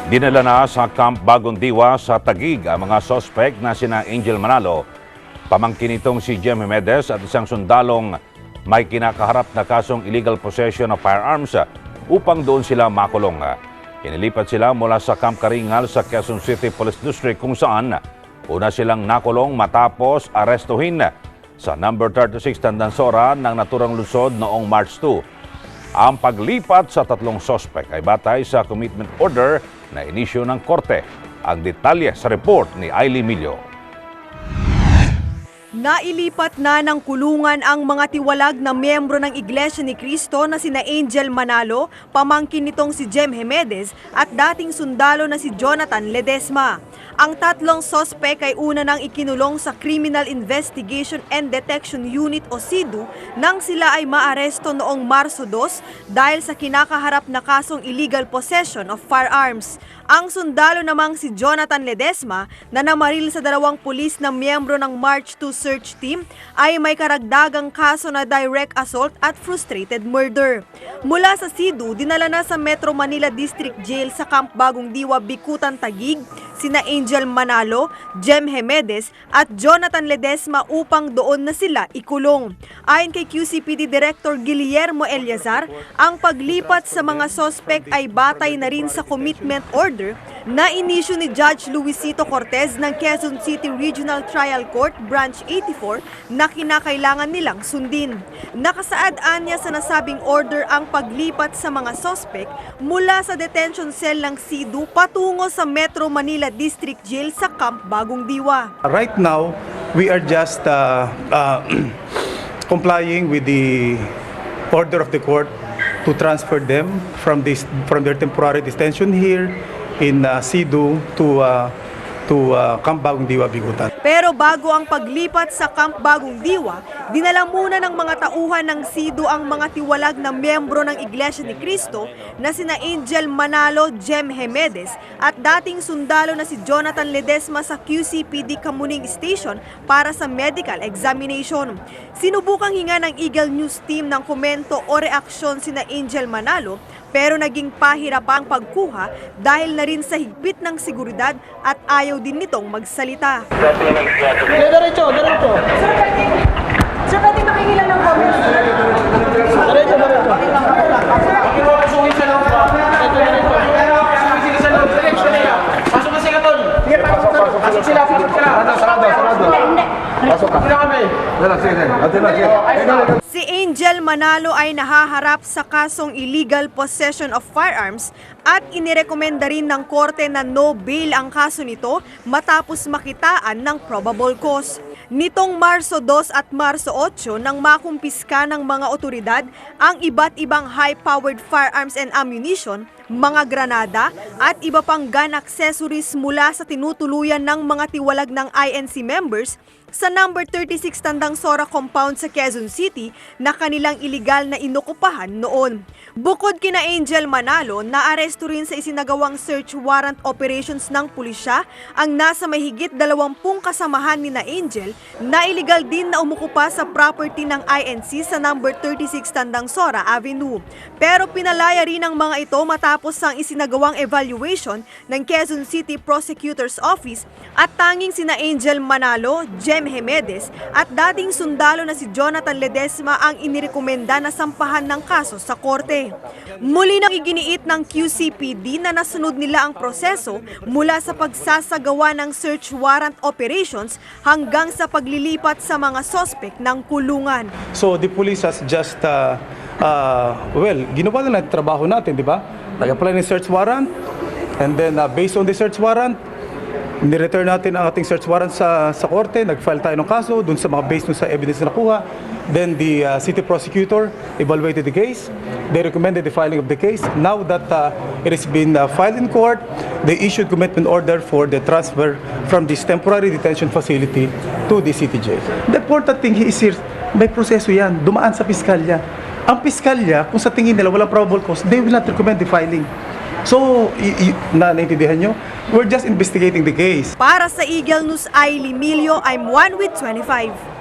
Dinala na sa Camp Bagong Diwa sa Taguig ang mga sospek na sina Angel Manalo, pamangkin nitong si Jem Jimenez at isang sundalong may kinakaharap na kasong illegal possession of firearms upang doon sila makulong. Inilipat sila mula sa Camp Karingal sa Quezon City Police District kung saan una silang nakulong matapos arestuhin sa number 36 Tandansora ng naturang lungsod noong March 2. Ang paglipat sa tatlong sospek ay batay sa commitment order na inisyu ng korte. Ang detalye sa report ni Ailey Millo. Nailipat na ng kulungan ang mga tiwalag na miyembro ng Iglesia ni Cristo na sina Angel Manalo, pamangkin nitong si Jem Jimenez at dating sundalo na si Jonathan Ledesma. Ang tatlong sospek ay una nang ikinulong sa Criminal Investigation and Detection Unit o CIDU nang sila ay maaresto noong Marso 2 dahil sa kinakaharap na kasong illegal possession of firearms. Ang sundalo namang si Jonathan Ledesma na namaril sa dalawang pulis na miyembro ng March 2 search team ay may karagdagang kaso na direct assault at frustrated murder. Mula sa CIDU, dinala na sa Metro Manila District Jail sa Camp Bagong Diwa, Bikutan, Taguig sina Angel Manalo, Jem Jimenez at Jonathan Ledesma upang doon na sila ikulong. Ayon kay QCPD Director Guillermo Eliazar, ang paglipat sa mga sospek ay batay na rin sa commitment order na inisyu ni Judge Luisito Cortez ng Quezon City Regional Trial Court Branch 84 na kinakailangan nilang sundin. Nakasaad anya sa nasabing order ang paglipat sa mga sospek mula sa detention cell ng CIDU patungo sa Metro Manila District Jail sa Camp Bagong Diwa. Right now, we are just complying with the order of the court to transfer them from their temporary detention here in CIDU to Camp Bagong Diwa, Bikutan. Pero bago ang paglipat sa Camp Bagong Diwa, dinala muna ng mga tauhan ng CIDU ang mga tiwalag na miyembro ng Iglesia ni Cristo na sina Angel Manalo, Jem Jimenez at dating sundalo na si Jonathan Ledesma sa QCPD Kamuning Station para sa medical examination. Sinubukang hinga ng Eagle News team ng komento o reaksyon sina Angel Manalo pero naging pahirapang pagkuha dahil na rin sa higpit ng seguridad at ayaw din nitong magsalita. Diretso. Sir, pwede makingilan ng comments? Diretso. Pasungin sa loob. Pasok na sila, tol. Pasok sila. Pasok sila kami. Si Angel Manalo ay nahaharap sa kasong illegal possession of firearms at inirekomenda rin ng korte na no bail ang kaso nito matapos makitaan ng probable cause. Nitong Marso 2 at Marso 8 nang makumpiska ng mga otoridad ang iba't ibang high-powered firearms and ammunition, mga granada at iba pang gun accessories mula sa tinutuluyan ng mga tiwalag ng INC members sa number 36 Tandansora compound sa Quezon City na kanilang iligal na inokupahan noon. Bukod kina Angel Manalo, naaresto rin sa isinagawang search warrant operations ng pulisya ang nasa mahigit 20 kasamahan ni na Angel na iligal din na umukupa sa property ng INC sa number 36 Tandansora Avenue. Pero pinalaya rin ang mga ito matapos ang isinagawang evaluation ng Quezon City Prosecutor's Office at tanging sina Angel Manalo, Jem Jimenez at dating sundalo na si Jonathan Ledesma ang inirekomenda na sampahan ng kaso sa korte. Muli nang iginiit ng QCPD na nasunod nila ang proseso mula sa pagsasagawa ng search warrant operations hanggang sa paglilipat sa mga sospek ng kulungan. So the police has just, ginawa na lang trabaho natin, di ba? Nag-apply ng search warrant and then based on the search warrant, nireturn natin ang ating search warrant sa korte, nag-file tayo ng kaso dun sa mga based sa evidence na nakuha. Then the city prosecutor evaluated the case. They recommended the filing of the case. Now that it has been filed in court, they issued commitment order for the transfer from this temporary detention facility to the city jail. The important thing is here, may proseso yan, dumaan sa piskalya. Ang piskalya, kung sa tingin nila walang probable cause, they will not recommend the filing. So, naintindihan nyo? We're just investigating the case. Para sa Eagle News, Ailey Millo, I'm 1 with 25.